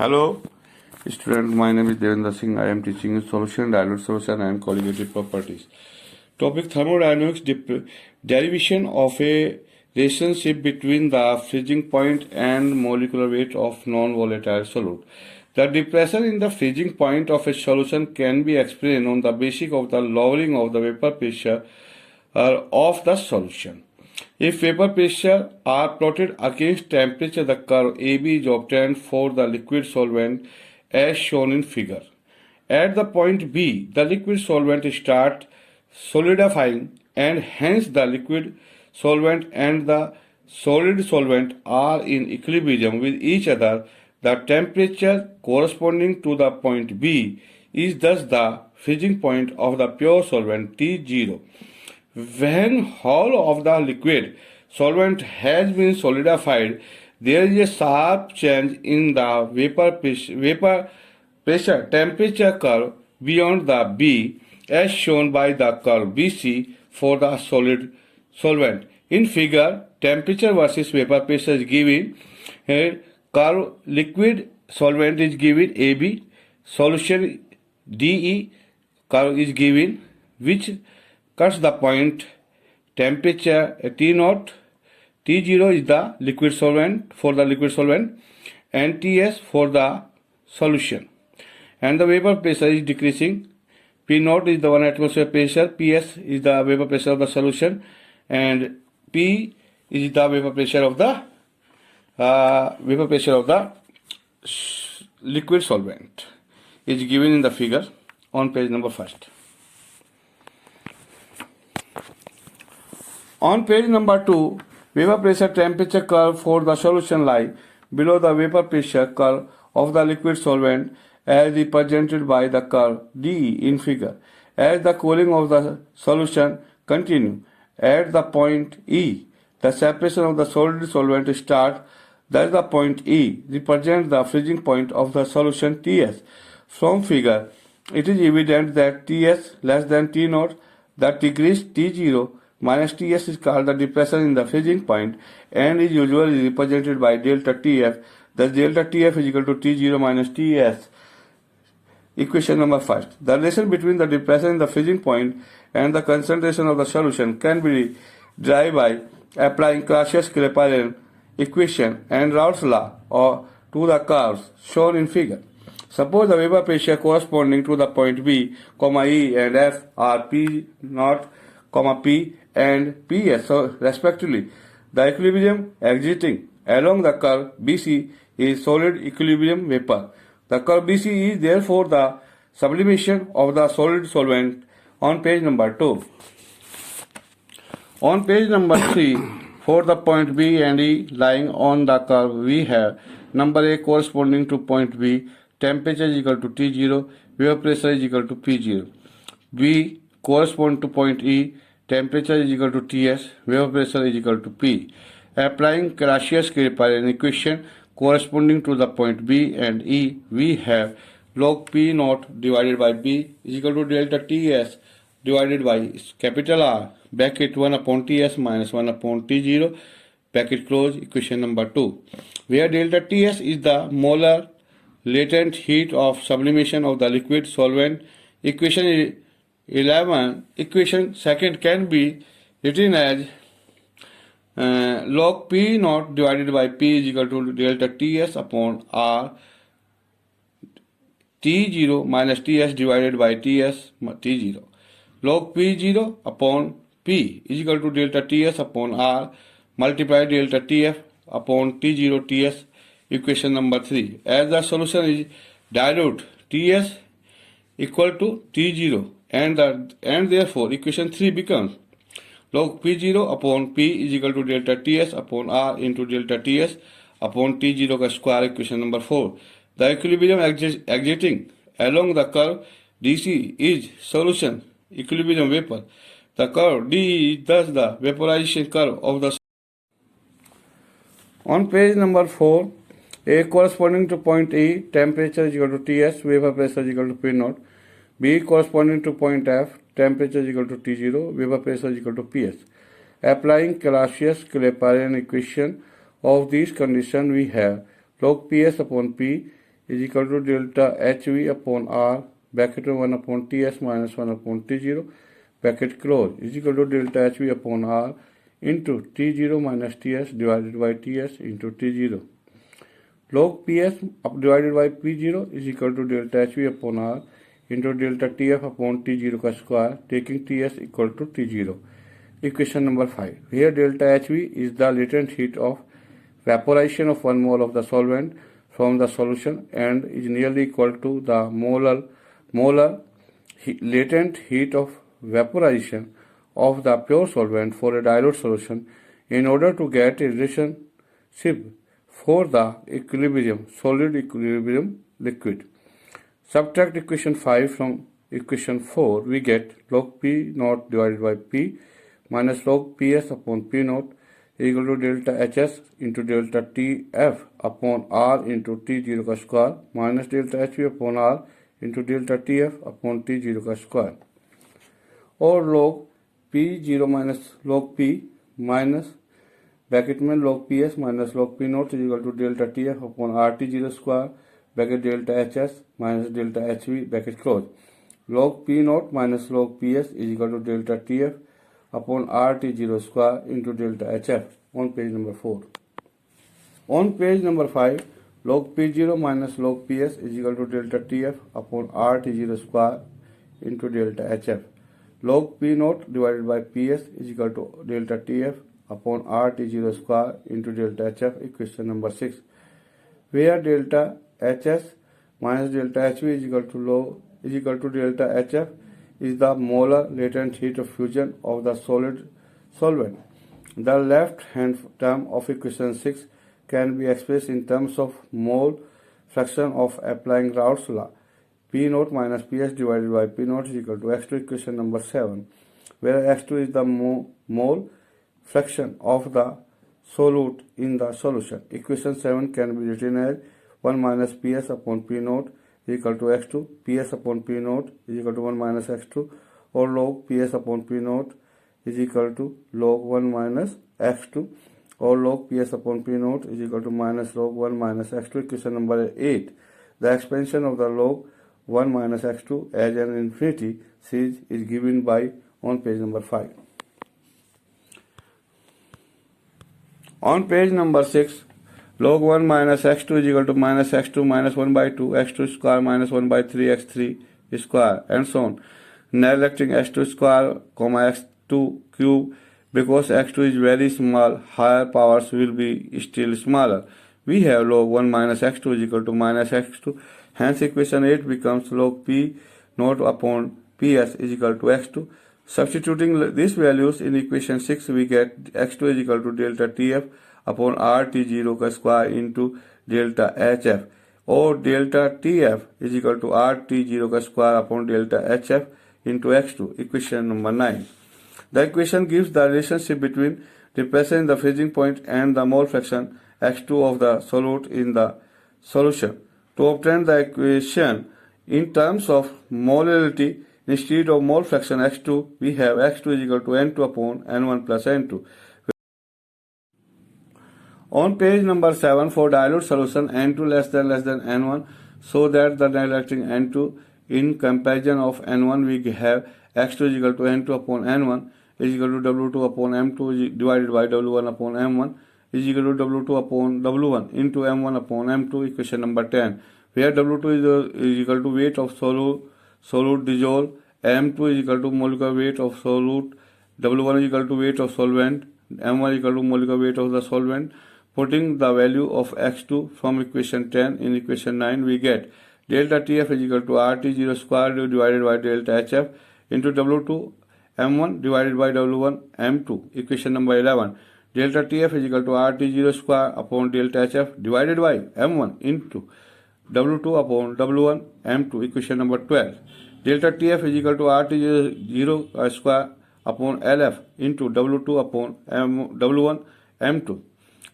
Hello, student. My name is Devendra Singh. I am teaching you solution, dilute solution, and colligative properties. Topic: thermodynamics derivation of a relationship between the freezing point and molecular weight of non-volatile solute. The depression in the freezing point of a solution can be explained on the basis of the lowering of the vapor pressure of the solution. If vapor pressure are plotted against temperature, the curve AB is obtained for the liquid solvent as shown in figure. At the point B, the liquid solvent starts solidifying and hence the liquid solvent and the solid solvent are in equilibrium with each other. The temperature corresponding to the point B is thus the freezing point of the pure solvent T0. When whole of the liquid solvent has been solidified, there is a sharp change in the vapor pressure temperature curve beyond the B as shown by the curve BC for the solid solvent. In figure, temperature versus vapor pressure is given. Here, curve liquid solvent is given AB, solution DE curve is given, which cuts the point temperature T0. T0 is the liquid solvent for the liquid solvent and Ts for the solution. And the vapor pressure is decreasing. P0 is the 1 atmosphere pressure, Ps is the vapor pressure of the solution, and P is the vapor pressure of the liquid solvent is given in the figure on page number 1. On page number 2, vapor pressure temperature curve for the solution lie below the vapor pressure curve of the liquid solvent as represented by the curve DE in figure. As the cooling of the solution continue at the point E, the separation of the solid solvent starts. Thus the point E represents the freezing point of the solution Ts. From figure, it is evident that Ts less than T0, the decrease T0 minus Ts is called the depression in the freezing point and is usually represented by delta Tf. Thus delta Tf is equal to T0 minus Ts. Equation number 5. The relation between the depression in the freezing point and the concentration of the solution can be derived by applying Clausius-Clapeyron equation and Raoult's law or to the curves shown in figure. Suppose the vapor pressure corresponding to the point B, E and F are P0, P and Ps, so respectively. The equilibrium existing along the curve BC is solid equilibrium vapor. The curve BC is therefore the sublimation of the solid solvent on page number 2. On page number 3, for the point B and E lying on the curve, we have number A corresponding to point B, temperature is equal to T0, vapor pressure is equal to P0. B correspond to point E, temperature is equal to Ts, vapor pressure is equal to P. Applying Clausius-Clapeyron equation corresponding to the point B and E, we have log P0 divided by B is equal to delta Ts divided by capital R, bracket 1 upon Ts minus 1 upon T0, bracket close, equation number 2, where delta Ts is the molar latent heat of sublimation of the liquid solvent. Equation 11, equation second can be written as log P0 divided by P is equal to delta Ts upon R, T0 minus Ts divided by Ts T0. Log P0 upon P is equal to delta Ts upon R multiply delta Tf upon T0 Ts. Equation number 3. As the solution is dilute, Ts equal to T0 and therefore equation 3 becomes log P0 upon P is equal to delta Ts upon R into delta Ts upon T0 square. Equation number 4. The equilibrium existing along the curve DC is solution equilibrium vapor. The curve D is thus the vaporization curve of the. On page number 4, A corresponding to point E, temperature is equal to Ts, vapor pressure is equal to P0. B corresponding to point F, temperature is equal to T0, vapor pressure is equal to Ps. Applying Clausius-Clapeyron equation of these conditions, we have log Ps upon P is equal to delta HV upon R bracket 1 upon Ts minus 1 upon T0 bracket close is equal to delta HV upon R into T0 minus Ts divided by Ts into T0. Log Ps divided by P0 is equal to delta HV upon R into delta TF upon T0 का square taking Ts equal to T0. Equation number 5. Here delta HV is the latent heat of vaporization of 1 mole of the solvent from the solution and is nearly equal to the molar latent heat of vaporization of the pure solvent for a dilute solution. In order to get a relationship for the equilibrium solid equilibrium liquid, subtract equation 5 from equation 4, we get log P naught divided by P minus log Ps upon P naught equal to delta Hs into delta Tf upon R into T0 का square minus delta Hv upon R into delta Tf upon T0 का square और log P0 minus log P minus bracket में log Ps minus log P naught is equal to delta Tf upon RT0 square bracket delta Hs minus delta Hv bracket close. Log P naught minus log Ps is equal to delta Tf upon RT0 square into delta HF on page number 4. On page number 5, log P0 minus log Ps is equal to delta Tf upon RT0 square into delta HF. Log P naught divided by Ps is equal to delta Tf upon RT0 square into delta HF, equation number 6, where delta Hs minus delta Hv is equal to delta HF is the molar latent heat of fusion of the solid solvent. The left hand term of equation 6 can be expressed in terms of mole fraction of applying Raoult's law. P naught minus Ps divided by P naught is equal to x2, equation number 7, where x2 is the mole fraction of the solute in the solution. Equation 7 can be written as 1 minus Ps upon P naught is equal to x2, Ps upon P naught is equal to 1 minus x2, or log Ps upon P naught is equal to log 1 minus x2, or log Ps upon P naught is equal to minus log 1 minus x2, equation number 8. The expansion of the log 1 minus x2 as an infinity series is given by on page number 5. On page number 6, log 1 minus x2 is equal to minus x2 minus 1 by 2, x2 square minus 1 by 3, x3 square, and so on. Neglecting x2 square, x2 cube, because x2 is very small, higher powers will be still smaller. We have log 1 minus x2 is equal to minus x2. Hence, equation 8 becomes log P naught upon Ps is equal to x2. Substituting these values in equation 6, we get x2 is equal to delta Tf upon RT0 का square into delta HF, or delta Tf is equal to RT0 का square upon delta HF into x2, equation number 9. The equation gives the relationship between the pressure in the freezing point and the mole fraction x2 of the solute in the solution. To obtain the equation in terms of molarity instead of mole fraction x2, we have x2 is equal to n2 upon n1 plus n2. On page number 7, for dilute solution n2 less than n1, so that the neglecting n2 in comparison of n1, we have x2 is equal to n2 upon n1 is equal to w2 upon m2 divided by w1 upon m1 is equal to w2 upon w1 into m1 upon m2, equation number 10, where w2 is equal to weight of solute dissolved, m2 is equal to molecular weight of solute, w1 is equal to weight of solvent, m1 is equal to molecular weight of the solvent. Putting the value of x2 from equation 10 in equation 9, we get delta Tf is equal to RT0 square divided by delta HF into W2 M1 divided by W1 M2, equation number 11. Delta Tf is equal to RT0 square upon delta HF divided by M1 into W2 upon W1 M2, equation number 12. Delta Tf is equal to RT0 square upon LF into W2 upon W1 M2,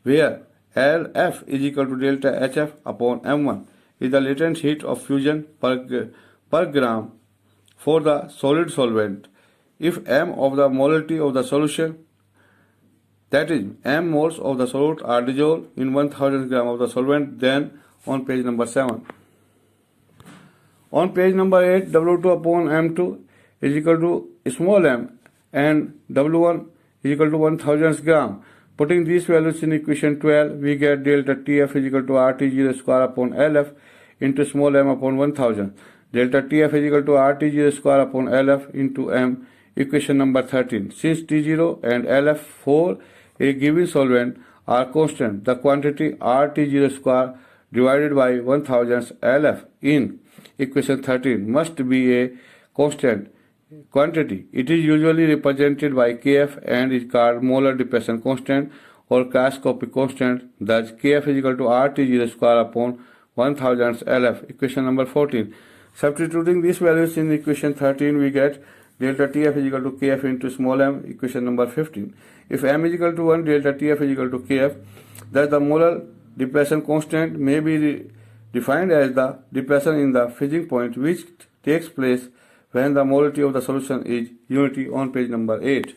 where LF is equal to delta HF upon M1 is the latent heat of fusion per gram for the solid solvent. If M of the molarity of the solution, that is M moles of the solute, are dissolved in 1000 gram of the solvent, then on page number 7. On page number 8, W2 upon M2 is equal to small m and W1 is equal to 1000 gram. Putting these values in equation 12, we get delta TF is equal to RT0 square upon LF into small m upon 1000. Delta TF is equal to RT0 square upon LF into m, equation number 13. Since T0 and LF for a given solvent are constant, the quantity RT0 square divided by 1000 LF in equation 13 must be a constant quantity. It is usually represented by Kf and is called molar depression constant or Kraskopik constant. Thus, Kf is equal to RT0 square upon 1000 LF. Equation number 14. Substituting these values in equation 13, we get delta Tf is equal to Kf into small m. Equation number 15. If m is equal to 1, delta Tf is equal to Kf. Thus, the molar depression constant may be defined as the depression in the freezing point which takes place when the molarity of the solution is unity on page number 8.